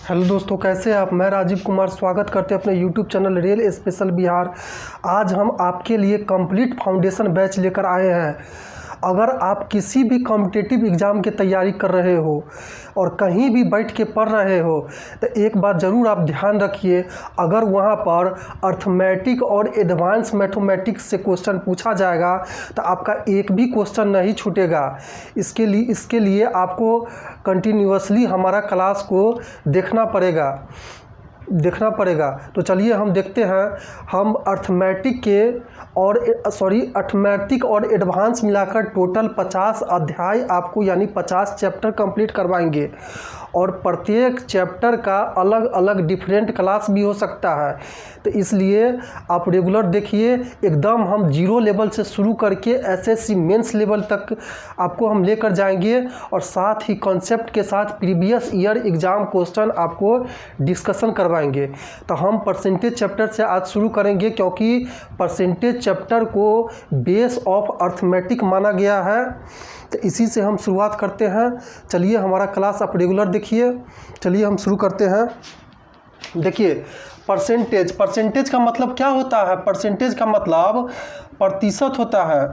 Hello दोस्तों, कैसे हैं आप। मैं राजीव कुमार स्वागत करते हैं अपने YouTube channel real special Bihar. आज हम आपके लिए कंप्लीट फाउंडेशन बैच लेकर आए हैं। अगर आप किसी भी कॉम्पिटिटिव एग्ज़ाम की तैयारी कर रहे हो और कहीं भी बैठ के पढ़ रहे हो तो एक बात ज़रूर आप ध्यान रखिए, अगर वहाँ पर अर्थमेटिक और एडवांस मैथमेटिक्स से क्वेश्चन पूछा जाएगा तो आपका एक भी क्वेश्चन नहीं छूटेगा। इसके लिए आपको कंटिन्यूअसली हमारा क्लास को देखना पड़ेगा। तो चलिए हम देखते हैं। हम अर्थमेटिक और एडवांस मिलाकर टोटल 50 अध्याय आपको यानी 50 चैप्टर कंप्लीट करवाएंगे और प्रत्येक चैप्टर का अलग अलग डिफरेंट क्लास भी हो सकता है। तो इसलिए आप रेगुलर देखिए। एकदम हम जीरो लेवल से शुरू करके एसएससी मेंस लेवल तक आपको हम लेकर जाएंगे और साथ ही कॉन्सेप्ट के साथ प्रीवियस ईयर एग्ज़ाम क्वेश्चन आपको डिस्कशन करवाएंगे। तो हम परसेंटेज चैप्टर से आज शुरू करेंगे, क्योंकि परसेंटेज चैप्टर को बेस ऑफ अर्थमेटिक माना गया है। तो इसी से हम शुरुआत करते हैं। चलिए हमारा क्लास आप रेगुलर देखिए। चलिए हम शुरू करते हैं। देखिए, परसेंटेज का मतलब क्या होता है। परसेंटेज का मतलब प्रतिशत होता है।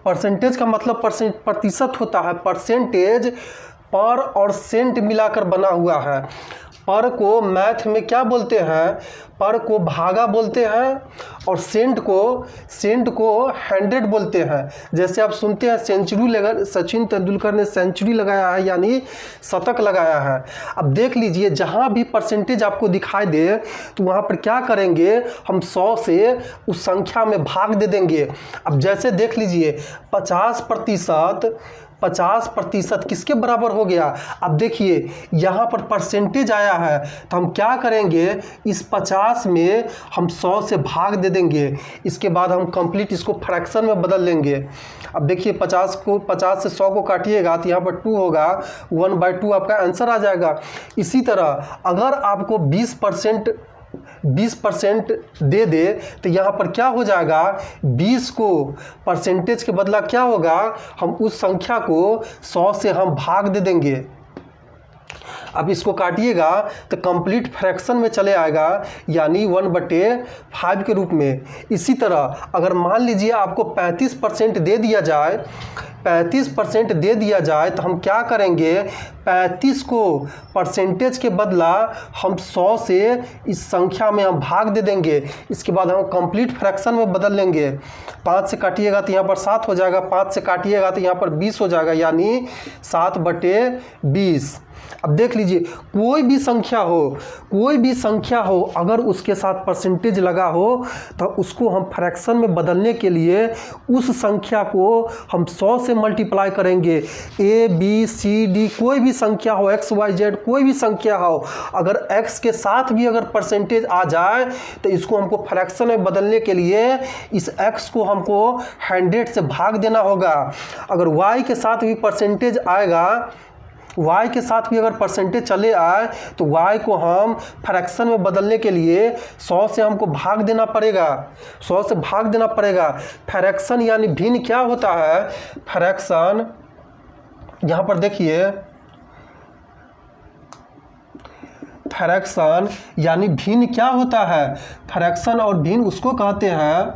परसेंटेज का मतलब प्रतिशत होता है। परसेंटेज पर और सेंट मिलाकर बना हुआ है। पर को मैथ में क्या बोलते हैं, पर को भागा बोलते हैं और सेंट को 100 बोलते हैं। जैसे आप सुनते हैं सचिन तेंदुलकर ने सेंचुरी लगाया है यानी शतक लगाया है। अब देख लीजिए, जहाँ भी परसेंटेज आपको दिखाई दे तो वहाँ पर क्या करेंगे, हम 100 से उस संख्या में भाग दे देंगे। अब जैसे देख लीजिए 50% किसके बराबर हो गया। अब देखिए यहाँ पर परसेंटेज आया है तो हम क्या करेंगे, इस 50 में हम 100 से भाग दे देंगे। इसके बाद हम कंप्लीट इसको फ्रैक्शन में बदल लेंगे। अब देखिए 50 से 100 को काटिएगा तो यहाँ पर 2 होगा, 1/2 आपका आंसर आ जाएगा। इसी तरह अगर आपको 20% दे दे तो यहाँ पर क्या हो जाएगा, 20 को परसेंटेज के बदला क्या होगा, हम उस संख्या को 100 से हम भाग दे देंगे। अब इसको काटिएगा तो कंप्लीट फ्रैक्शन में चले आएगा यानी 1/5 के रूप में। इसी तरह अगर मान लीजिए आपको 35% दे दिया जाए तो हम क्या करेंगे, 35 को परसेंटेज के बदला हम 100 से इस संख्या में हम भाग दे देंगे। इसके बाद हम कंप्लीट फ्रैक्शन में बदल लेंगे। 5 से काटिएगा तो यहाँ पर 7 हो जाएगा, 5 से काटिएगा तो यहाँ पर 20 हो जाएगा यानी 7/20। अब देख लीजिए, कोई भी संख्या हो अगर उसके साथ परसेंटेज लगा हो तो उसको हम फ्रैक्शन में बदलने के लिए उस संख्या को हम 100 से मल्टीप्लाई करेंगे। ABCD कोई भी संख्या हो, XYZ कोई भी संख्या हो, अगर x के साथ भी अगर परसेंटेज आ जाए तो इसको हमको फ्रैक्शन में बदलने के लिए इस x को हमको 100 से भाग देना होगा। अगर y के साथ भी परसेंटेज आएगा, y के साथ भी अगर परसेंटेज चले आए तो y को हम फ्रैक्शन में बदलने के लिए 100 से हमको भाग देना पड़ेगा। फ्रैक्शन यानी भिन्न क्या होता है, फ्रैक्शन यहाँ पर देखिए, फ्रैक्शन यानी भिन्न क्या होता है। फ्रैक्शन और भिन्न उसको कहते हैं,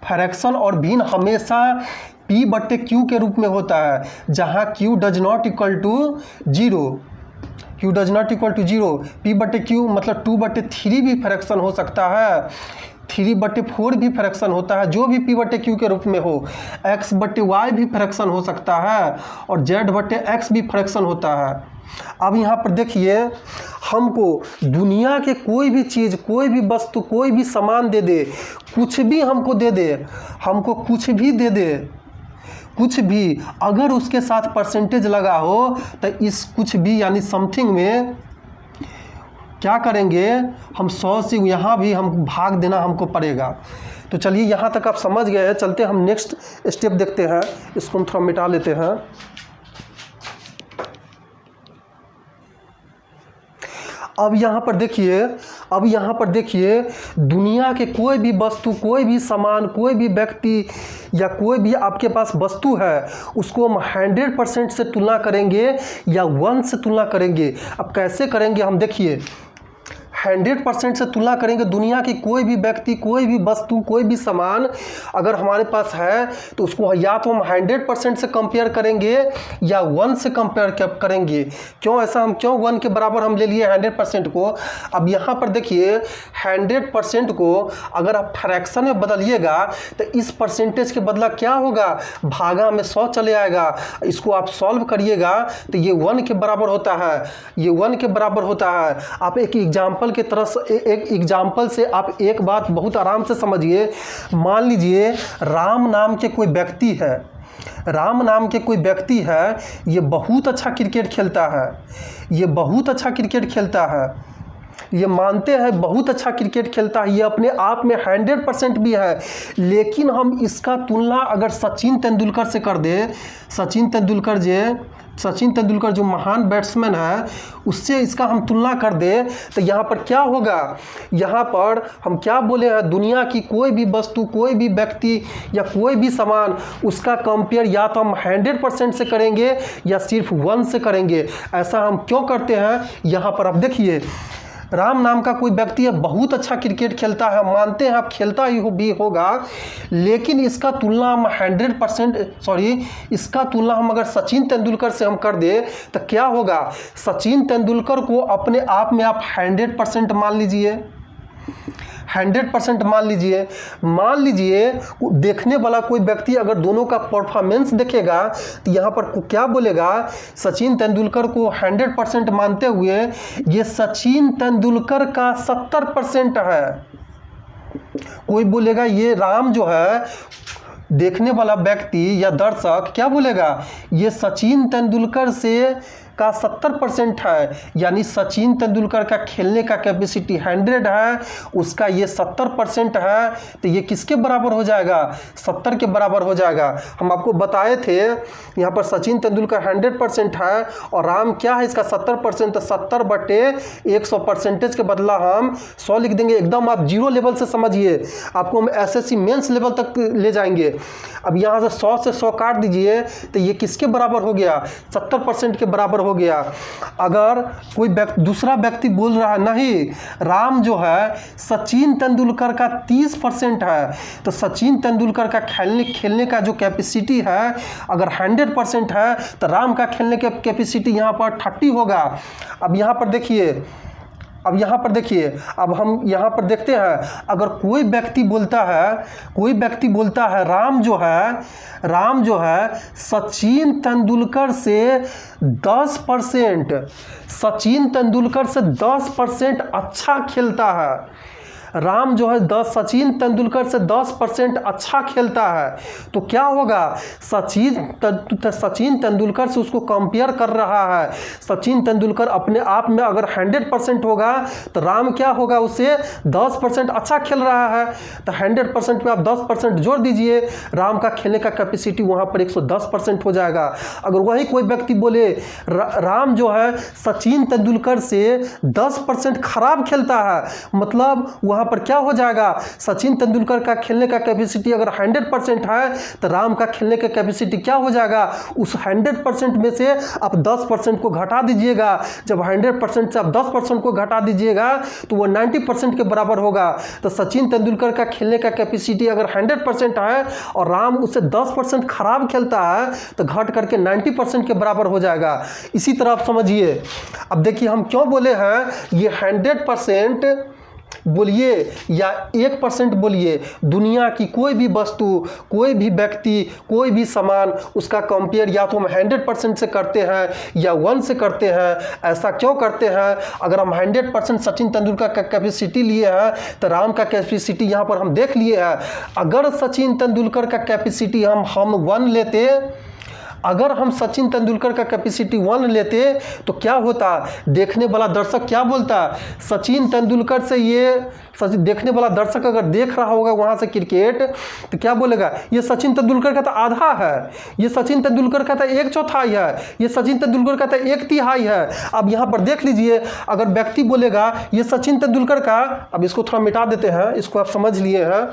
फ्रैक्शन और भिन्न हमेशा P/Q के रूप में होता है, जहाँ Q does not equal to 0। P/Q मतलब 2/3 भी फ्रैक्शन हो सकता है, 3/4 भी फ्रैक्शन होता है, जो भी P/Q के रूप में हो। X/Y भी फ्रैक्शन हो सकता है और Z/X भी फ्रैक्शन होता है। अब यहाँ पर देखिए, हमको दुनिया के कोई भी चीज़, कोई भी वस्तु, कोई भी सामान दे दे, कुछ भी हमको दे दे, हमको कुछ भी अगर उसके साथ परसेंटेज लगा हो तो इस कुछ भी यानी समथिंग में क्या करेंगे, हम 100 से यहाँ भी हम भाग देना हमको पड़ेगा। तो चलिए यहाँ तक आप समझ गए हैं। चलते हम नेक्स्ट स्टेप देखते हैं। इसको हम थोड़ा मिटा लेते हैं। अब यहाँ पर देखिए दुनिया के कोई भी वस्तु, कोई भी सामान, कोई भी व्यक्ति या कोई भी आपके पास वस्तु है उसको हम 100% से तुलना करेंगे या 1 से तुलना करेंगे। अब कैसे करेंगे हम देखिए, 100% से तुलना करेंगे। दुनिया की कोई भी व्यक्ति, कोई भी वस्तु, कोई भी सामान अगर हमारे पास है तो उसको या तो हम 100% से कंपेयर करेंगे या 1 से कंपेयर करेंगे। क्यों ऐसा, हम क्यों 1 के बराबर हम ले लिए 100% को। अब यहाँ पर देखिए 100% को अगर आप फ्रैक्शन में बदलिएगा तो इस परसेंटेज के बदला क्या होगा, भागा में 100 चले आएगा। इसको आप सॉल्व करिएगा तो ये 1 के बराबर होता है, ये 1 के बराबर होता है। आप एक एग्जाम्पल के तरह से, एक एग्जाम्पल से आप एक बात बहुत आराम से समझिए। मान लीजिए राम नाम के कोई व्यक्ति है, राम नाम के कोई व्यक्ति है, ये बहुत अच्छा क्रिकेट खेलता है, ये बहुत अच्छा क्रिकेट खेलता है, ये मानते हैं बहुत अच्छा क्रिकेट खेलता है, ये अपने आप में 100% भी है। लेकिन हम इसका तुलना अगर सचिन तेंदुलकर से कर दें, सचिन तेंदुलकर जो महान बैट्समैन है उससे इसका हम तुलना कर दें तो यहाँ पर क्या होगा, यहाँ पर हम क्या बोले हैं, दुनिया की कोई भी वस्तु, कोई भी व्यक्ति या कोई भी सामान, उसका कंपेयर या तो हम 100% से करेंगे या सिर्फ 1 से करेंगे। ऐसा हम क्यों करते हैं, यहाँ पर आप देखिए राम नाम का कोई व्यक्ति है, बहुत अच्छा क्रिकेट खेलता है, मानते हैं आप खेलता ही भी होगा, लेकिन इसका तुलना हम 100% इसका तुलना हम अगर सचिन तेंदुलकर से हम कर दे तो क्या होगा, सचिन तेंदुलकर को अपने आप में आप 100% मान लीजिए, 100% मान लीजिए देखने वाला कोई व्यक्ति अगर दोनों का परफॉर्मेंस देखेगा तो यहाँ पर क्या बोलेगा, सचिन तेंदुलकर को 100% मानते हुए ये सचिन तेंदुलकर का 70% है। कोई बोलेगा ये राम जो है, देखने वाला व्यक्ति या दर्शक क्या बोलेगा, ये सचिन तेंदुलकर से का 70% है, यानी सचिन तेंदुलकर का खेलने का कैपेसिटी 100 है, उसका ये 70% है, तो ये किसके बराबर हो जाएगा, 70 के बराबर हो जाएगा। हम आपको बताए थे यहाँ पर सचिन तेंदुलकर 100% है और राम क्या है इसका 70%, तो 70/100 परसेंटेज के बदला हम 100 लिख देंगे। एकदम आप 0 लेवल से समझिए, आपको हम SSC मेंस लेवल तक ले जाएंगे। अब यहाँ से 100 से 100 काट दीजिए तो ये किसके बराबर हो गया, 70% के बराबर हो गया। अगर कोई दूसरा व्यक्ति बोल रहा है नहीं राम जो है सचिन तेंदुलकर का 30% है, तो सचिन तेंदुलकर का खेलने का जो कैपेसिटी है अगर 100% है तो राम का खेलने का कैपेसिटी यहाँ पर 30 होगा। अब यहाँ पर देखिए, अब हम यहाँ पर देखते हैं, अगर कोई व्यक्ति बोलता है राम जो है सचिन तेंदुलकर से 10% अच्छा खेलता है, राम जो है सचिन तेंदुलकर से 10% अच्छा खेलता है, तो क्या होगा, सचिन तेंदुलकर से उसको कंपेयर कर रहा है। सचिन तेंदुलकर अपने आप में अगर 100% होगा तो राम क्या होगा, उससे 10% अच्छा खेल रहा है, तो 100% पे आप 10% जोड़ दीजिए, राम का खेलने का कैपेसिटी वहाँ पर 110% हो जाएगा। अगर वही कोई व्यक्ति बोले राम जो है सचिन तेंदुलकर से 10% खराब खेलता है, मतलब वहाँ पर क्या हो जाएगा, सचिन तेंदुलकर का खेलने का कैपेसिटी अगर 100% है तो राम का खेलने का कैपेसिटी क्या हो जाएगा, उस 100% में से आप 10% को घटा दीजिएगा। जब 100% से आप 10% को घटा दीजिएगा तो वो 90% के बराबर होगा। तो सचिन तेंदुलकर का खेलने का कैपेसिटी अगर 100% है और राम उससे 10% खराब खेलता है तो घट करके 90% के बराबर हो जाएगा। इसी तरह आप समझिए। अब देखिए हम क्यों बोले हैं ये 100% बोलिए या 1% बोलिए, दुनिया की कोई भी वस्तु, कोई भी व्यक्ति, कोई भी सामान, उसका कंपेयर या तो हम 100% से करते हैं या 1 से करते हैं। ऐसा क्यों करते हैं, अगर हम 100% सचिन तेंदुलकर का कैपेसिटी लिए हैं तो राम का कैपेसिटी यहाँ पर हम देख लिए हैं। अगर सचिन तेंदुलकर का कैपेसिटी हम 1 लेते, अगर हम सचिन तेंदुलकर का कैपेसिटी 1 लेते तो क्या होता, देखने वाला दर्शक क्या बोलता, सचिन तेंदुलकर से देखने वाला दर्शक अगर देख रहा होगा वहाँ से क्रिकेट तो क्या बोलेगा, ये सचिन तेंदुलकर का तो आधा है, ये सचिन तेंदुलकर का तो 1/4 है, ये सचिन तेंदुलकर का तो 1/3 है। अब यहाँ पर देख लीजिए, अगर व्यक्ति बोलेगा ये सचिन तेंदुलकर का, अब इसको थोड़ा मिटा देते हैं, इसको आप समझ लिए हैं,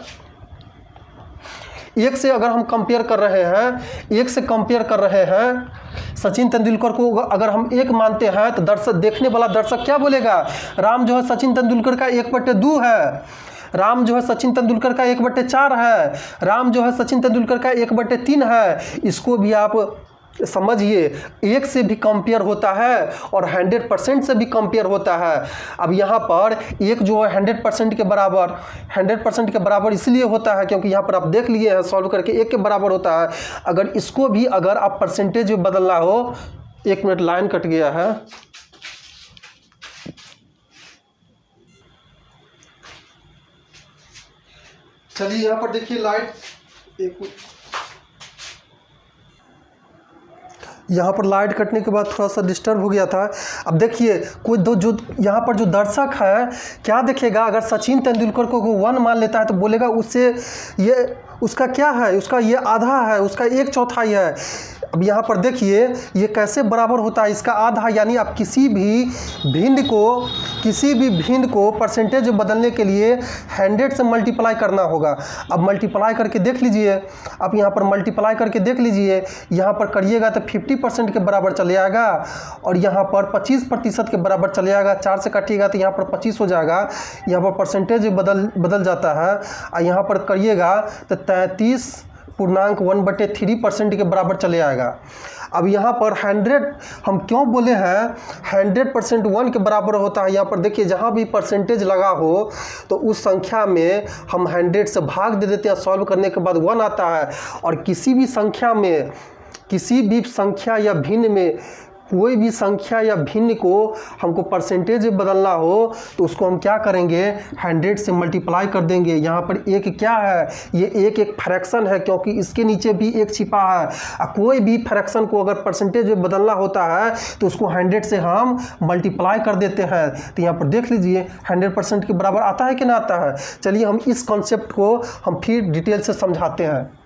एक से अगर हम कंपेयर कर रहे हैं, एक से कंपेयर कर रहे हैं सचिन तेंदुलकर को अगर हम एक मानते हैं तो दर्शक, देखने वाला दर्शक क्या बोलेगा, राम जो है सचिन तेंदुलकर का 1/2 है, राम जो है सचिन तेंदुलकर का 1/4 है, राम जो है सचिन तेंदुलकर का 1/3 है। इसको भी आप समझिए, एक से भी कंपेयर होता है और 100% से भी कंपेयर होता है। अब यहाँ पर एक जो है 100% के बराबर, 100% के बराबर इसलिए होता है क्योंकि यहाँ पर आप देख लिए हैं सॉल्व करके 1 के बराबर होता है। अगर इसको भी अगर आप परसेंटेज में बदलना हो, 1 मिनट लाइन कट गया है, चलिए यहाँ पर देखिए लाइट, यहाँ पर लाइट कटने के बाद थोड़ा सा डिस्टर्ब हो गया था। अब देखिए कोई दो जो यहाँ पर जो दर्शक है क्या देखेगा, अगर सचिन तेंदुलकर को 1 मान लेता है तो बोलेगा उससे ये उसका क्या है, उसका ये आधा है, उसका 1/4 है। अब यहाँ पर देखिए ये कैसे बराबर होता है, इसका आधा, यानी आप किसी भी भिन्न को परसेंटेज बदलने के लिए 100 से मल्टीप्लाई करना होगा। अब मल्टीप्लाई करके देख लीजिए, आप यहाँ पर मल्टीप्लाई करके देख लीजिए, यहाँ पर करिएगा तो 50% के बराबर चले आएगा और यहाँ पर 25% के बराबर चले आएगा। 4 से काटिएगा तो यहाँ पर 25 हो जाएगा, यहाँ पर परसेंटेज बदल जाता है। और यहाँ पर करिएगा तो 33.1/3% के बराबर चले आएगा। अब यहाँ पर 100 हम क्यों बोले हैं 100% 1 के बराबर होता है। यहाँ पर देखिए जहाँ भी परसेंटेज लगा हो तो उस संख्या में हम 100 से भाग दे देते हैं, सॉल्व करने के बाद 1 आता है। और किसी भी संख्या या भिन्न में, कोई भी संख्या या भिन्न को हमको परसेंटेज बदलना हो तो उसको हम क्या करेंगे, 100 से मल्टीप्लाई कर देंगे। यहाँ पर एक क्या है, ये एक फ्रैक्शन है क्योंकि इसके नीचे भी एक छिपा है। कोई भी फ्रैक्शन को अगर परसेंटेज बदलना होता है तो उसको 100 से हम मल्टीप्लाई कर देते हैं। तो यहाँ पर देख लीजिए 100% के बराबर आता है कि ना आता है। चलिए हम इस कॉन्सेप्ट को हम फिर डिटेल से समझाते हैं।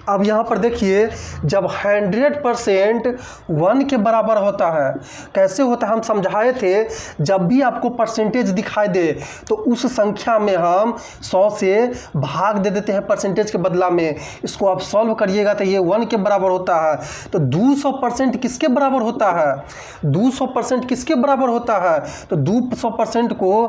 अब यहाँ पर देखिए जब 100% 1 के बराबर होता है, कैसे होता है हम समझाए थे। जब भी आपको परसेंटेज दिखाई दे तो उस संख्या में हम 100 से भाग दे देते हैं परसेंटेज के बदला में। इसको आप सॉल्व करिएगा तो ये 1 के बराबर होता है। तो 200% किसके बराबर होता है, 200% किसके बराबर होता है। तो 200% को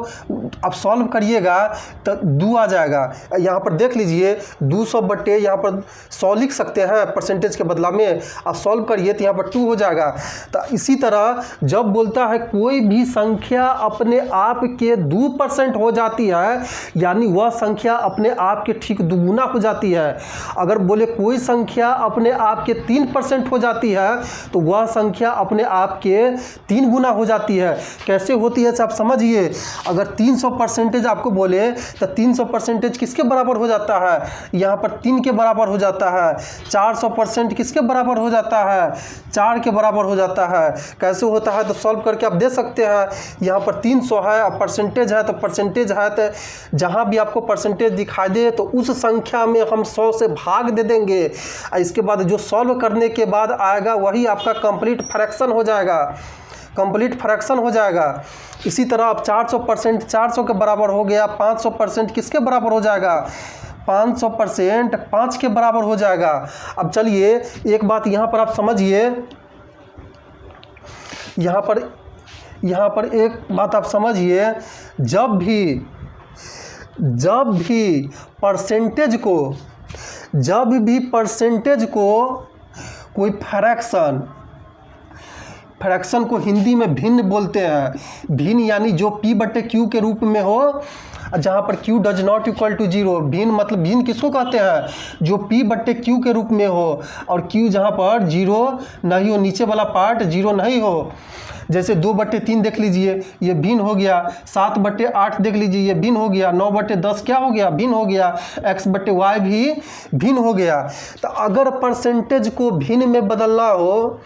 आप सॉल्व करिएगा तो 2 आ जाएगा। यहाँ पर देख लीजिए 200 बटे यहाँ पर 100 लिख सकते हैं परसेंटेज के बदला में, आप सॉल्व करिए तो यहाँ पर 2 हो जाएगा। तो इसी तरह जब बोलता है कोई भी संख्या अपने आप के 2% हो जाती है, यानी वह संख्या अपने आप के ठीक दुगुना हो जाती है। अगर बोले कोई संख्या अपने आप के 3% हो जाती है तो वह संख्या अपने आप के 3 गुना हो जाती है। कैसे होती है आप समझिए। अगर 300% आपको बोले तो 300% किसके बराबर हो जाता है, यहाँ पर 3 के बराबर हो जाता है। 400% किसके बराबर हो जाता है, 4 के बराबर हो जाता है। कैसे होता है तो सॉल्व करके आप दे सकते हैं। यहाँ पर 300 है और परसेंटेज है, तो परसेंटेज है तो जहाँ भी आपको परसेंटेज दिखाई दे तो उस संख्या में हम 100 से भाग दे देंगे। इसके बाद जो सॉल्व करने के बाद आएगा वही आपका कंप्लीट फ्रैक्शन हो जाएगा, कंप्लीट फ्रैक्शन हो जाएगा। इसी तरह अब 400% 400 के बराबर हो गया। 500% किसके बराबर हो जाएगा, 500% 5 के बराबर हो जाएगा। अब चलिए एक बात यहाँ पर आप समझिए, यहाँ पर एक बात आप समझिए, जब भी परसेंटेज को कोई फ्रैक्शन को हिंदी में भिन्न बोलते हैं। भिन्न यानी जो P/Q के रूप में हो, जहाँ पर Q does not equal to 0। भिन्न मतलब भिन्न किसको कहते हैं, जो P/Q के रूप में हो और Q जहाँ पर 0 नहीं हो, नीचे वाला पार्ट 0 नहीं हो। जैसे 2/3 देख लीजिए ये भिन्न हो गया, 7/8 देख लीजिए ये भिन्न हो गया, 9/10 क्या हो गया, भिन्न हो गया, x/y भी भिन्न हो गया। तो अगर परसेंटेज को भिन्न में बदलना हो,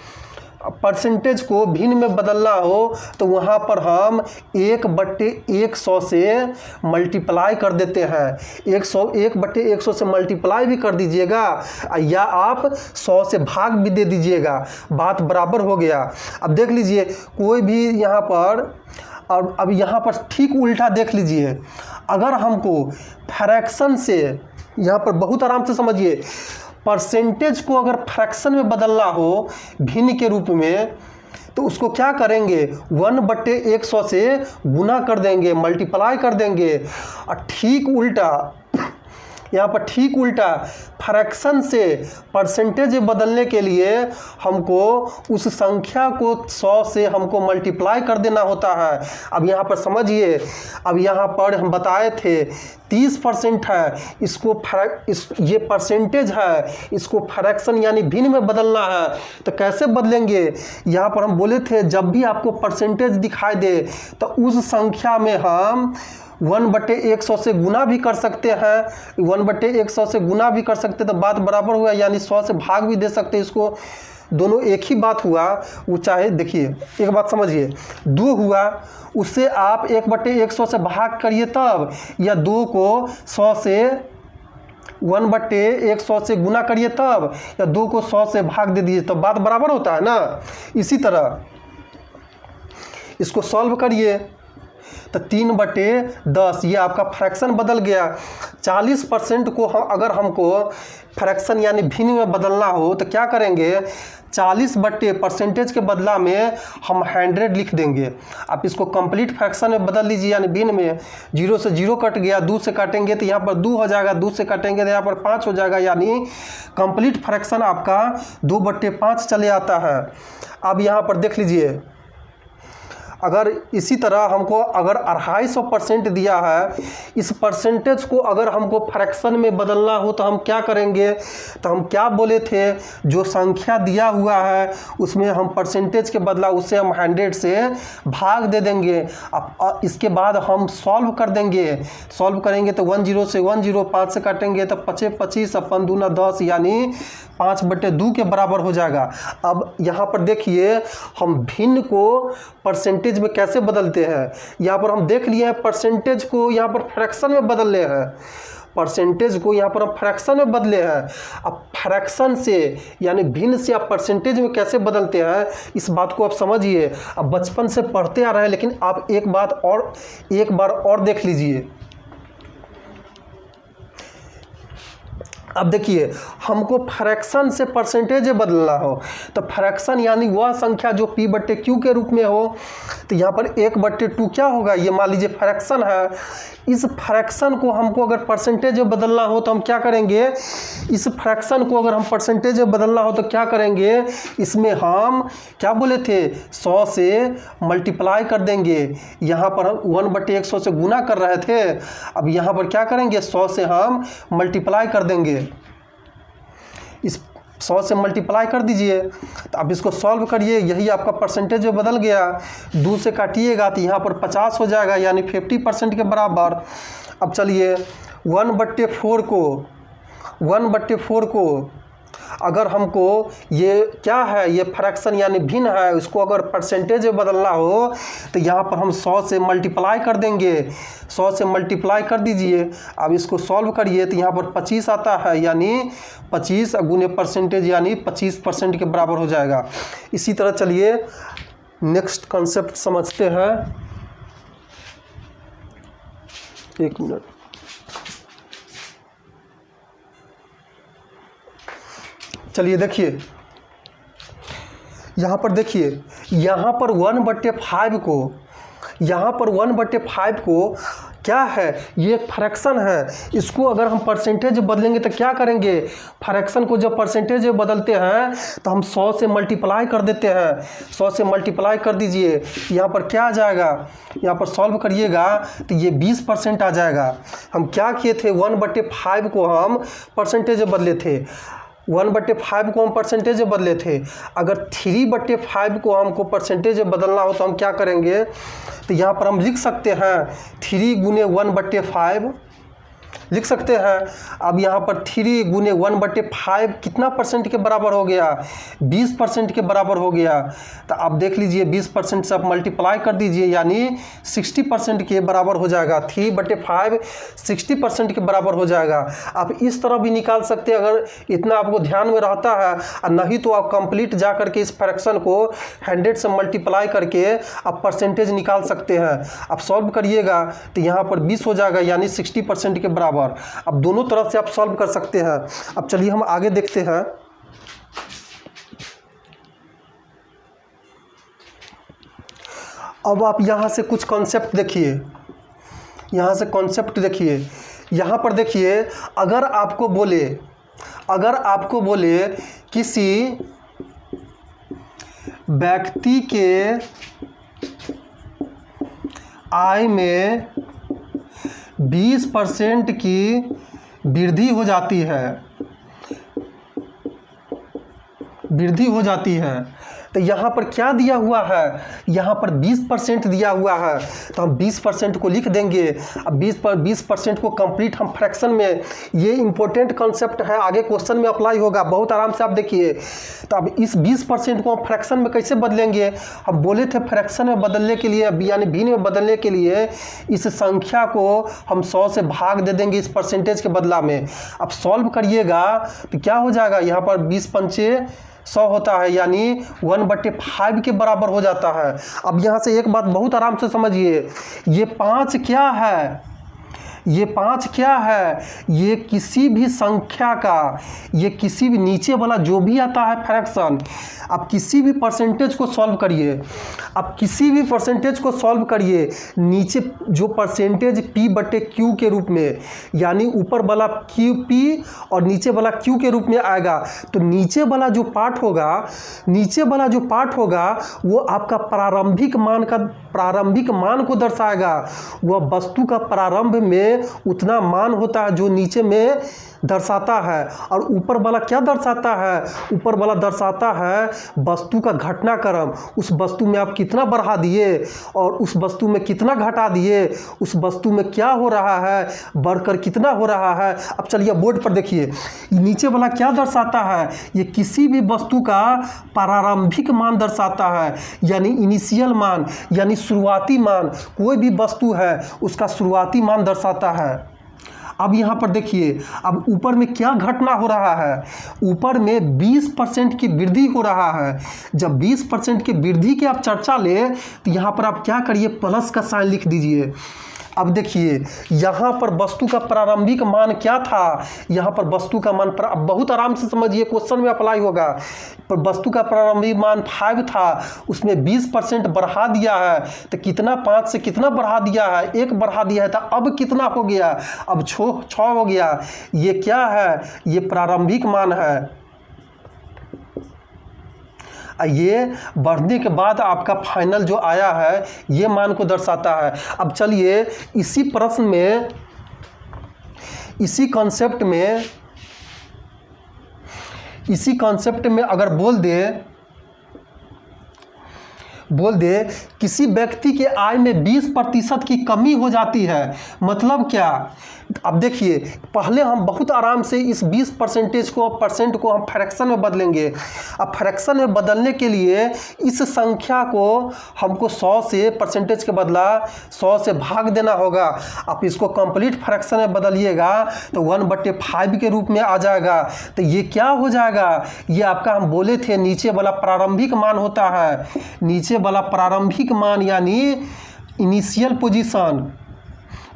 परसेंटेज को भिन्न में बदलना हो तो वहाँ पर हम 1/100 से मल्टीप्लाई कर देते हैं। 1/100 से मल्टीप्लाई भी कर दीजिएगा या आप 100 से भाग भी दे दीजिएगा, बात बराबर हो गया। अब देख लीजिए कोई भी यहाँ पर, और अब यहाँ पर ठीक उल्टा देख लीजिए, अगर हमको फ्रैक्शन से, यहाँ पर बहुत आराम से समझिए, परसेंटेज को अगर फ्रैक्शन में बदलना हो भिन्न के रूप में, तो उसको क्या करेंगे, 1/100 से गुना कर देंगे, मल्टीप्लाई कर देंगे। और ठीक उल्टा, यहाँ पर ठीक उल्टा, फ्रैक्शन से परसेंटेज बदलने के लिए हमको उस संख्या को 100 से हमको मल्टीप्लाई कर देना होता है। अब यहाँ पर समझिए, अब यहाँ पर हम बताए थे 30% है, इसको ये परसेंटेज है, इसको फ्रैक्शन यानी भिन्न में बदलना है, तो कैसे बदलेंगे। यहाँ पर हम बोले थे जब भी आपको परसेंटेज दिखाई दे तो उस संख्या में हम 1/100 से गुना भी कर सकते हैं, 1/100 से गुना भी कर सकते, तो बात बराबर हुआ, यानी 100 से भाग भी दे सकते, इसको दोनों एक ही बात हुआ। वो चाहे देखिए एक बात समझिए, 2 हुआ, उससे आप 1/100 से भाग करिए तब, या 2 को 100 से 1/100 से गुना करिए तब, या 2 को 100 से भाग दे दीजिए, तो बात बराबर होता है ना। इसी तरह इसको सॉल्व करिए तो 3/10, ये आपका फ्रैक्शन बदल गया। 40% को अगर हमको फ्रैक्शन यानी भिन्न में बदलना हो तो क्या करेंगे, 40 परसेंटेज के बदला में हम 100 लिख देंगे। आप इसको कंप्लीट फ्रैक्शन में बदल लीजिए, यानी भिन्न में 0 से 0 कट गया, 2 से काटेंगे तो यहाँ पर 2 हो जाएगा, 2 से काटेंगे तो यहाँ पर 5 हो जाएगा, यानी कंप्लीट फ्रैक्शन आपका 2/5 चले आता है। अब यहाँ पर देख लीजिए, अगर इसी तरह हमको अगर 250% दिया है, इस परसेंटेज को अगर हमको फ्रैक्शन में बदलना हो तो हम क्या करेंगे, तो हम क्या बोले थे, जो संख्या दिया हुआ है उसमें हम परसेंटेज के बदला उससे हम 100 से भाग दे देंगे। अब इसके बाद हम सॉल्व कर देंगे, सॉल्व करेंगे तो 10 से 10, 5 से काटेंगे तो 25 25, 5 दूना 10, यानी 5/2 के बराबर हो जाएगा। अब यहाँ पर देखिए हम भिन्न को परसेंटेज में कैसे बदलते हैं। यहाँ पर हम देख लिए हैं परसेंटेज को यहाँ पर फ्रैक्शन में बदल रहे हैं, परसेंटेज को यहाँ पर हम फ्रैक्शन में बदले हैं। अब फ्रैक्शन से यानी भिन्न से आप परसेंटेज में कैसे बदलते हैं, इस बात को आप समझिए। अब बचपन से पढ़ते आ रहे हैं, लेकिन आप एक बार और देख लीजिए। अब देखिए हमको फ्रैक्शन से परसेंटेज बदलना हो तो फ्रैक्शन यानी वह संख्या जो p/q के रूप में हो, तो यहाँ पर 1/2 क्या होगा, ये मान लीजिए फ्रैक्शन है। इस फ्रैक्शन को हमको अगर परसेंटेज में बदलना हो तो हम क्या करेंगे, इस फ्रैक्शन को अगर हम परसेंटेज में बदलना हो तो क्या करेंगे, इसमें हम क्या बोले थे, 100 से मल्टीप्लाई कर देंगे। यहाँ पर हम 1/100 से गुना कर रहे थे, अब यहाँ पर क्या करेंगे, 100 से हम मल्टीप्लाई कर देंगे। इस 100 से मल्टीप्लाई कर दीजिए, तो अब इसको सॉल्व करिए, यही आपका परसेंटेज जो बदल गया। 2 से काटिएगा तो यहाँ पर 50 हो जाएगा, यानी 50% के बराबर। अब चलिए 1/4 को अगर हमको ये क्या है, ये फ्रैक्शन यानी भिन्न है, उसको अगर परसेंटेज में बदलना हो तो यहाँ पर हम 100 से मल्टीप्लाई कर देंगे। 100 से मल्टीप्लाई कर दीजिए, अब इसको सॉल्व करिए तो यहाँ पर 25 आता है, यानी 25 गुने परसेंटेज यानी 25% के बराबर हो जाएगा। इसी तरह चलिए नेक्स्ट कॉन्सेप्ट समझते हैं। एक मिनट, चलिए देखिए यहाँ पर, देखिए यहाँ पर 1/5 को, यहाँ पर 1/5 को क्या है, ये एक फ्रैक्शन है। इसको अगर हम परसेंटेज बदलेंगे तो क्या करेंगे, फ्रैक्शन को जब परसेंटेज बदलते हैं तो हम 100 से मल्टीप्लाई कर देते हैं। 100 से मल्टीप्लाई कर दीजिए, यहाँ पर क्या आ जाएगा, यहाँ पर सॉल्व करिएगा तो ये 20% आ जाएगा। हम क्या किए थे, 1/5 को हम परसेंटेज बदले थे, 1/5 को हम परसेंटेज बदले थे। अगर 3/5 को हमको परसेंटेज बदलना हो तो हम क्या करेंगे, तो यहाँ पर हम लिख सकते हैं 3 गुने 1/5 लिख सकते हैं। अब यहाँ पर 3 गुने 1/5 कितना परसेंट के बराबर हो गया, 20% के बराबर हो गया। तो आप देख लीजिए 20% से आप मल्टीप्लाई कर दीजिए, यानी 60% के बराबर हो जाएगा। 3/5 60% के बराबर हो जाएगा। आप इस तरह भी निकाल सकते हैं अगर इतना आपको ध्यान में रहता है, और नहीं तो आप कंप्लीट जा करके इस फ्रैक्शन को 100 से मल्टीप्लाई करके आप परसेंटेज निकाल सकते हैं। आप सॉल्व करिएगा तो यहाँ पर 20 हो जाएगा, यानी 60% के बराबर। अब दोनों तरफ से आप सॉल्व कर सकते हैं। अब चलिए हम आगे देखते हैं। अब आप यहाँ से कुछ कॉन्सेप्ट देखिए, यहाँ से कॉन्सेप्ट देखिए। यहाँ पर देखिए, अगर आपको बोले किसी व्यक्ति के आय में 20% की वृद्धि हो जाती है, तो यहाँ पर क्या दिया हुआ है, यहाँ पर 20% दिया हुआ है, तो हम 20% को लिख देंगे। अब 20% को कंप्लीट हम फ्रैक्शन में, ये इंपॉर्टेंट कॉन्सेप्ट है, आगे क्वेश्चन में अप्लाई होगा, बहुत आराम से आप देखिए। तो अब इस 20% को हम फ्रैक्शन में कैसे बदलेंगे, हम बोले थे फ्रैक्शन में बदलने के लिए, यानी भिन्न में बदलने के लिए इस संख्या को हम 100 से भाग दे देंगे इस परसेंटेज के बदला में। अब सॉल्व करिएगा तो क्या हो जाएगा, यहाँ पर 20 पंचे 100 होता है, यानी 1/5 के बराबर हो जाता है। अब यहाँ से एक बात बहुत आराम से समझिए, ये 5 क्या है, ये 5 क्या है, ये किसी भी संख्या का, ये किसी भी नीचे वाला जो भी आता है फ्रैक्शन, आप किसी भी परसेंटेज को सॉल्व करिए, नीचे जो परसेंटेज p/q के रूप में, यानी ऊपर वाला p और नीचे वाला q के रूप में आएगा। तो नीचे वाला जो पार्ट होगा वो आपका प्रारंभिक मान को दर्शाएगा। वह वस्तु का प्रारंभ में उतना मान होता है जो नीचे में दर्शाता है, और ऊपर वाला क्या दर्शाता है, ऊपर वाला दर्शाता है वस्तु का घटनाक्रम। उस वस्तु में आप कितना बढ़ा दिए और उस वस्तु में कितना घटा दिए, उस वस्तु में क्या हो रहा है, बढ़कर कितना हो रहा है। अब चलिए बोर्ड पर देखिए, नीचे वाला क्या दर्शाता है, ये किसी भी वस्तु का प्रारंभिक मान दर्शाता है, यानी इनिशियल मान, यानी शुरुआती मान। कोई भी वस्तु है उसका शुरुआती मान दर्शाता है। अब यहाँ पर देखिए, अब ऊपर में क्या घटना हो रहा है, ऊपर में 20% की वृद्धि हो रहा है। जब 20% की वृद्धि की आप चर्चा ले तो यहाँ पर आप क्या करिए, प्लस का साइन लिख दीजिए। अब देखिए यहाँ पर वस्तु का प्रारंभिक मान क्या था, यहाँ पर वस्तु का मान, बहुत आराम से समझिए, क्वेश्चन में अप्लाई होगा। पर वस्तु का प्रारंभिक मान 5 था, उसमें 20% बढ़ा दिया है, तो कितना, 5 से कितना बढ़ा दिया है, 1 बढ़ा दिया है, तो अब कितना हो गया, अब 6 हो गया। ये क्या है, ये प्रारंभिक मान है। ये बढ़ने के बाद आपका फाइनल जो आया है ये मान को दर्शाता है। अब चलिए इसी प्रश्न में, इसी कॉन्सेप्ट में अगर बोल दे किसी व्यक्ति के आय में 20% की कमी हो जाती है, मतलब क्या। अब देखिए पहले हम बहुत आराम से इस 20% को हम फ्रैक्शन में बदलेंगे। अब फ्रैक्शन में बदलने के लिए इस संख्या को हमको 100 से, परसेंटेज के बदला 100 से भाग देना होगा। आप इसको कंप्लीट फ्रैक्शन में बदलिएगा तो 1/5 के रूप में आ जाएगा। तो ये क्या हो जाएगा, ये आपका, हम बोले थे नीचे वाला प्रारंभिक मान होता है, नीचे वाला प्रारंभिक मान यानी इनिशियल पोजीशन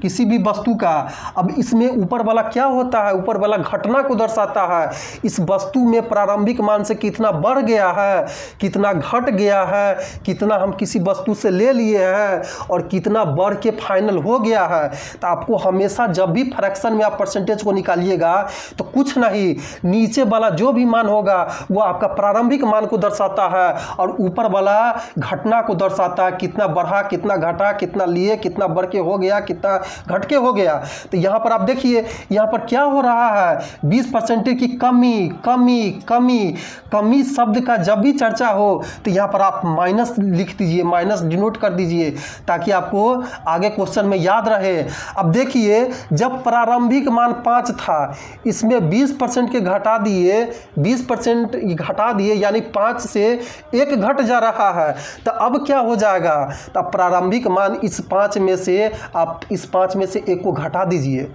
किसी भी वस्तु का। अब इसमें ऊपर वाला क्या होता है, ऊपर वाला घटना को दर्शाता है। इस वस्तु में प्रारंभिक मान से कितना बढ़ गया है, कितना घट गया है, कितना हम किसी वस्तु से ले लिए हैं और कितना बढ़ के फाइनल हो गया है। तो आपको हमेशा जब भी फ्रैक्शन में आप परसेंटेज को निकालिएगा तो कुछ नहीं, नीचे वाला जो भी मान होगा वो आपका प्रारंभिक मान को दर्शाता है और ऊपर वाला घटना को दर्शाता है, कितना बढ़ा, कितना घटा, कितना लिए, कितना बढ़ के हो गया, कितना घट के हो गया। तो यहाँ पर आप देखिए यहाँ पर क्या हो रहा है, 20% की कमी कमी कमी कमी शब्द का जब भी चर्चा हो तो यहाँ पर आप माइनस लिख दीजिए, माइनस डिनोट कर दीजिए ताकि आपको आगे क्वेश्चन में याद रहे। अब देखिए जब प्रारंभिक मान 5 था, इसमें 20% के घटा दिए, 20% घटा दिए यानी 5 से 1 घट जा रहा है। तो अब क्या हो जाएगा, तो प्रारंभिक मान इस 5 में से आप इस 5 में से 1 को घटा दीजिए।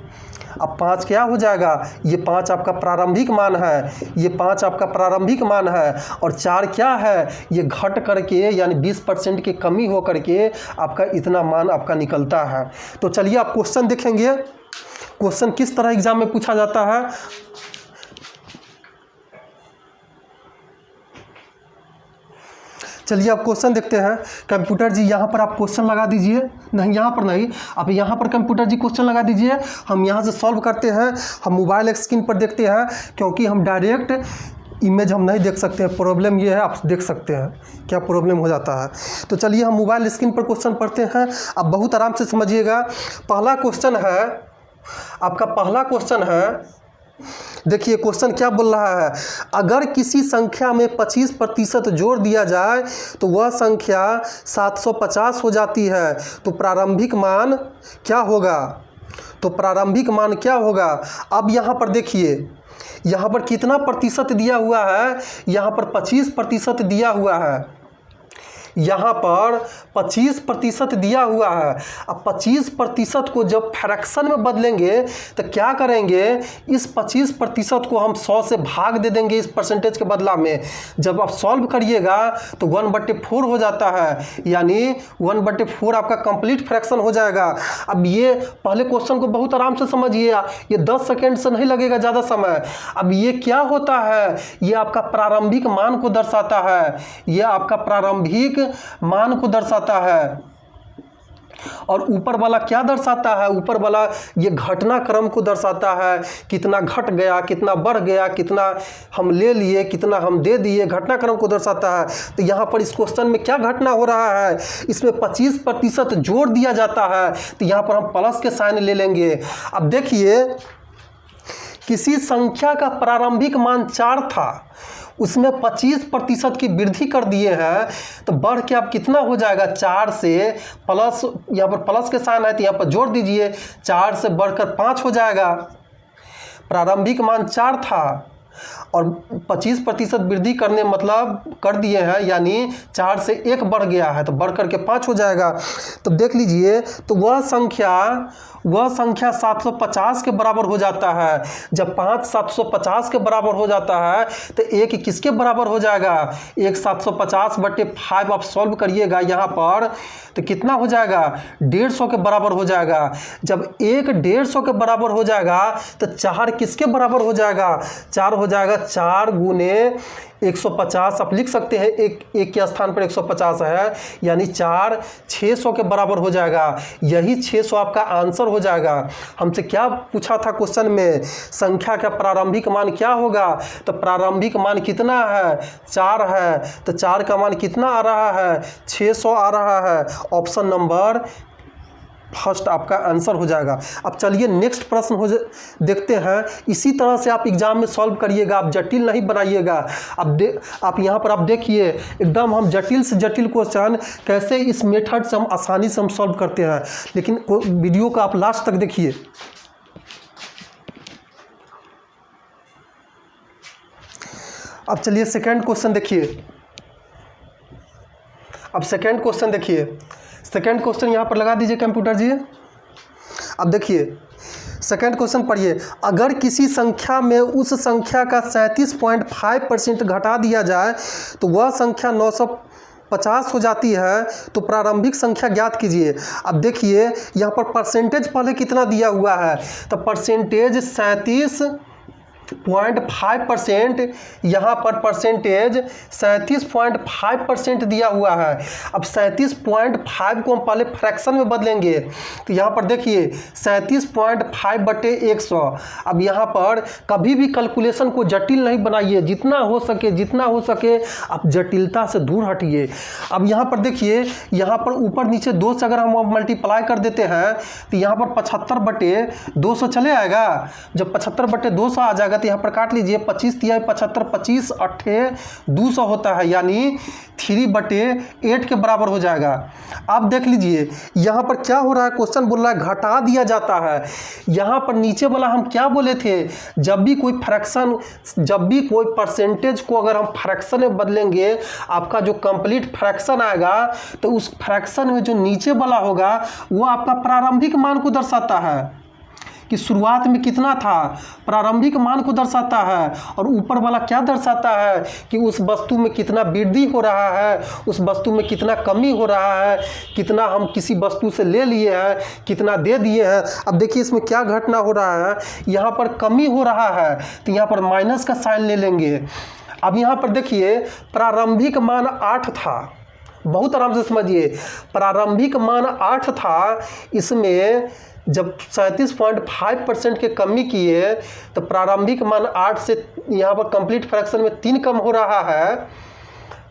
अब 5 क्या हो जाएगा, ये 5 आपका प्रारंभिक मान है, ये 5 आपका प्रारंभिक मान है, और 4 क्या है, ये घट करके यानी 20% की कमी हो करके आपका इतना मान आपका निकलता है। तो चलिए आप क्वेश्चन देखेंगे, क्वेश्चन किस तरह एग्जाम में पूछा जाता है। चलिए आप क्वेश्चन देखते हैं। कंप्यूटर जी यहाँ पर आप क्वेश्चन लगा दीजिए, नहीं यहाँ पर नहीं, आप यहाँ पर कंप्यूटर जी क्वेश्चन लगा दीजिए, हम यहाँ से सॉल्व करते हैं। हम मोबाइल स्क्रीन पर देखते हैं क्योंकि हम डायरेक्ट इमेज हम नहीं देख सकते हैं। प्रॉब्लम ये है, आप देख सकते हैं क्या प्रॉब्लम हो जाता है। तो चलिए हम मोबाइल स्क्रीन पर क्वेश्चन पढ़ते हैं, आप बहुत आराम से समझिएगा। पहला क्वेश्चन है आपका, पहला क्वेश्चन है, देखिए क्वेश्चन क्या बोल रहा है, अगर किसी संख्या में 25% जोड़ दिया जाए तो वह संख्या 750 हो जाती है, तो प्रारंभिक मान क्या होगा, तो प्रारंभिक मान क्या होगा। अब यहाँ पर देखिए यहाँ पर कितना प्रतिशत दिया हुआ है, यहाँ पर 25% दिया हुआ है, यहाँ पर 25% दिया हुआ है। अब 25% को जब फ्रैक्शन में बदलेंगे तो क्या करेंगे, इस 25% को हम 100 से भाग दे देंगे इस परसेंटेज के बदला में। जब आप सॉल्व करिएगा तो 1/4 हो जाता है, यानी 1/4 आपका कंप्लीट फ्रैक्शन हो जाएगा। अब ये पहले क्वेश्चन को बहुत आराम से समझिए, ये 10 सेकेंड से नहीं लगेगा ज़्यादा समय। अब ये क्या होता है, ये आपका प्रारंभिक मान को दर्शाता है, ये आपका प्रारंभिक मान को दर्शाता है। और ऊपर वाला क्या दर्शाता है, ऊपर वाला ये घटना क्रम को दर्शाता है, कितना घट गया, कितना बढ़ गया, कितना हम ले लिए, कितना हम दे दिए, घटना क्रम को दर्शाता है। तो यहाँ पर इस क्वेश्चन में क्या घटना हो रहा है, इसमें 25% जोड़ दिया जाता है, तो यहाँ पर हम प्लस के साइन ले लेंगे। अब देखिए किसी संख्या का प्रारंभिक मान 4 था, उसमें 25% की वृद्धि कर दिए हैं, तो बढ़ के अब कितना हो जाएगा, 4 से प्लस, यहाँ पर प्लस के साइन है तो यहाँ पर जोड़ दीजिए, 4 से बढ़कर 5 हो जाएगा। प्रारंभिक मान 4 था और 25% वृद्धि करने मतलब कर दिए हैं, यानी 4 से 1 बढ़ गया है तो बढ़ करके 5 हो जाएगा। तो देख लीजिए, तो वह संख्या 750 के बराबर हो जाता है। जब 5 750 के बराबर हो जाता है तो 1 किसके बराबर हो जाएगा, 1 750/5 आप सॉल्व करिएगा यहाँ पर तो कितना हो जाएगा, 150 के बराबर हो जाएगा। जब 1 150 के बराबर हो जाएगा तो 4 किसके बराबर हो जाएगा, 4 हो जाएगा, 4 गुने 150 आप लिख सकते हैं, एक के स्थान पर 150 है, यानी 4 600 के बराबर हो जाएगा। यही 600 आपका आंसर हो जाएगा। हमसे क्या पूछा था क्वेश्चन में, संख्या का प्रारंभिक मान क्या होगा, तो प्रारंभिक मान कितना है, 4 है, तो 4 का मान कितना आ रहा है, 600 आ रहा है। ऑप्शन नंबर फर्स्ट आपका आंसर हो जाएगा। अब चलिए नेक्स्ट प्रश्न देखते हैं। इसी तरह से आप एग्जाम में सॉल्व करिएगा, आप जटिल नहीं बनाइएगा। आप यहाँ पर आप देखिए एकदम हम जटिल से जटिल क्वेश्चन कैसे इस मेथड से हम आसानी से हम सॉल्व करते हैं, लेकिन वीडियो को आप लास्ट तक देखिए। अब चलिए सेकंड क्वेश्चन देखिए। अब सेकंड क्वेश्चन देखिए, सेकंड क्वेश्चन यहाँ पर लगा दीजिए कंप्यूटर जी। अब देखिए सेकंड क्वेश्चन पढ़िए, अगर किसी संख्या में उस संख्या का 37.5% घटा दिया जाए तो वह संख्या 950 हो जाती है, तो प्रारंभिक संख्या ज्ञात कीजिए। अब देखिए यहाँ पर परसेंटेज पहले कितना दिया हुआ है, तो परसेंटेज 37 37.5%, यहाँ पर परसेंटेज 37.5% दिया हुआ है। अब 37.5 को हम पहले फ्रैक्शन में बदलेंगे तो यहाँ पर देखिए 37.5/100। अब यहाँ पर कभी भी कैलकुलेशन को जटिल नहीं बनाइए, जितना हो सके आप जटिलता से दूर हटिए। अब यहाँ पर देखिए, यहाँ पर ऊपर नीचे 2 से अगर हम मल्टीप्लाई कर देते हैं तो यहाँ पर 75/200 चले आएगा। जब 75/200 आ जाएगा तो यहाँ पर काट लीजिए, 25 तिया 75, 25 अट्ठे 200 होता है, यानी 3/8 के बराबर हो जाएगा। अब देख लीजिए यहाँ पर क्या हो रहा है, क्वेश्चन बोल रहा है घटा दिया जाता है। यहाँ पर नीचे वाला हम क्या बोले थे, जब भी कोई परसेंटेज को अगर हम फ्रैक्शन में बदलेंगे, आपका जो कंप्लीट फ्रैक्शन आएगा तो उस फ्रैक्शन में जो नीचे वाला होगा वो आपका प्रारंभिक मान को दर्शाता है कि शुरुआत में कितना था, प्रारंभिक मान को दर्शाता है। और ऊपर वाला क्या दर्शाता है कि उस वस्तु में कितना वृद्धि हो रहा है, उस वस्तु में कितना कमी हो रहा है, कितना हम किसी वस्तु से ले लिए हैं, कितना दे दिए हैं। अब देखिए इसमें क्या घटना हो रहा है, यहाँ पर कमी हो रहा है तो यहाँ पर माइनस का साइन ले लेंगे। अब यहाँ पर देखिए प्रारंभिक मान 8 था, बहुत आराम से समझिए, प्रारंभिक मान 8 था, इसमें जब 37.5% के कमी किए तो प्रारंभिक मान 8 से यहाँ पर कंप्लीट फ्रैक्शन में 3 कम हो रहा है।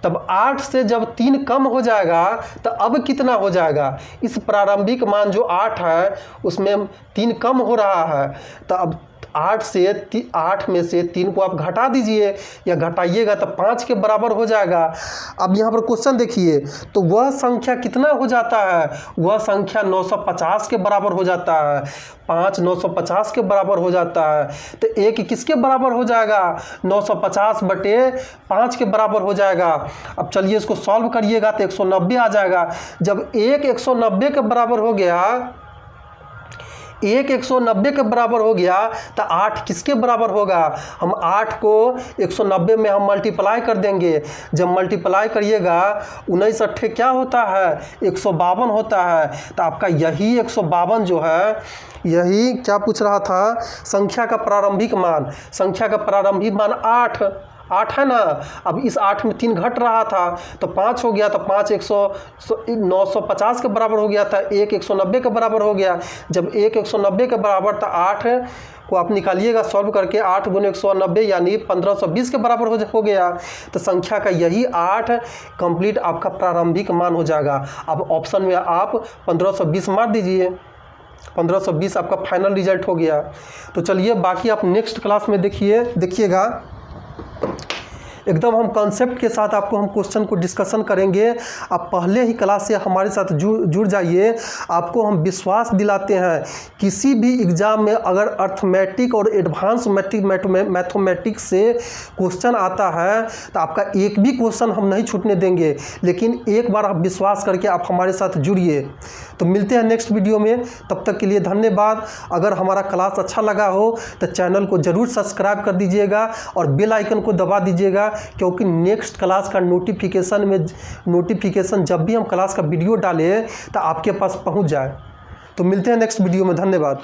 तब 8 से जब 3 कम हो जाएगा तो अब कितना हो जाएगा, इस प्रारंभिक मान जो 8 है उसमें 3 कम हो रहा है। तो अब 8 में से 3 को आप घटा दीजिए या घटाइएगा तो 5 के बराबर हो जाएगा। अब यहाँ पर क्वेश्चन देखिए, तो वह संख्या कितना हो जाता है, वह संख्या 950 के बराबर हो जाता है। 5 950 के बराबर हो जाता है तो 1 किसके बराबर हो जाएगा, 950/5 के बराबर हो जाएगा। अब चलिए इसको सॉल्व करिएगा तो 190 आ जाएगा। जब 1 190 के बराबर हो गया, 1 190 के बराबर हो गया तो 8 किसके बराबर होगा, हम 8 को 190 में हम मल्टीप्लाई कर देंगे। जब मल्टीप्लाई करिएगा 19 अट्ठे क्या होता है, 152 होता है। तो आपका यही 152 जो है, यही क्या पूछ रहा था, संख्या का प्रारंभिक मान, संख्या का प्रारंभिक मान 8 है ना। अब इस 8 में 3 घट रहा था तो 5 हो गया, तो 5 950 के बराबर हो गया था, 1 190 के बराबर हो गया। जब 1 190 के बराबर था, 8 को आप निकालिएगा सॉल्व करके, 8 × 190 यानी 1520 के बराबर हो गया। तो संख्या का यही 8 कंप्लीट आपका प्रारंभिक मान हो जाएगा। अब ऑप्शन में आप 1520 मार दीजिए, 1520 आपका फाइनल रिजल्ट हो गया। तो चलिए बाकी आप नेक्स्ट क्लास में देखिएगा, एकदम हम कॉन्सेप्ट के साथ आपको हम क्वेश्चन को डिस्कशन करेंगे। आप पहले ही क्लास से हमारे साथ जुड़ जाइए। आपको हम विश्वास दिलाते हैं, किसी भी एग्ज़ाम में अगर अर्थमेटिक और एडवांस मैथमेटिक्स से क्वेश्चन आता है तो आपका एक भी क्वेश्चन हम नहीं छूटने देंगे। लेकिन एक बार आप विश्वास करके आप हमारे साथ जुड़िए। तो मिलते हैं नेक्स्ट वीडियो में, तब तक के लिए धन्यवाद। अगर हमारा क्लास अच्छा लगा हो तो चैनल को ज़रूर सब्सक्राइब कर दीजिएगा और बेल आइकन को दबा दीजिएगा, क्योंकि नेक्स्ट क्लास का नोटिफिकेशन जब भी हम क्लास का वीडियो डालें तो आपके पास पहुंच जाए। तो मिलते हैं नेक्स्ट वीडियो में, धन्यवाद।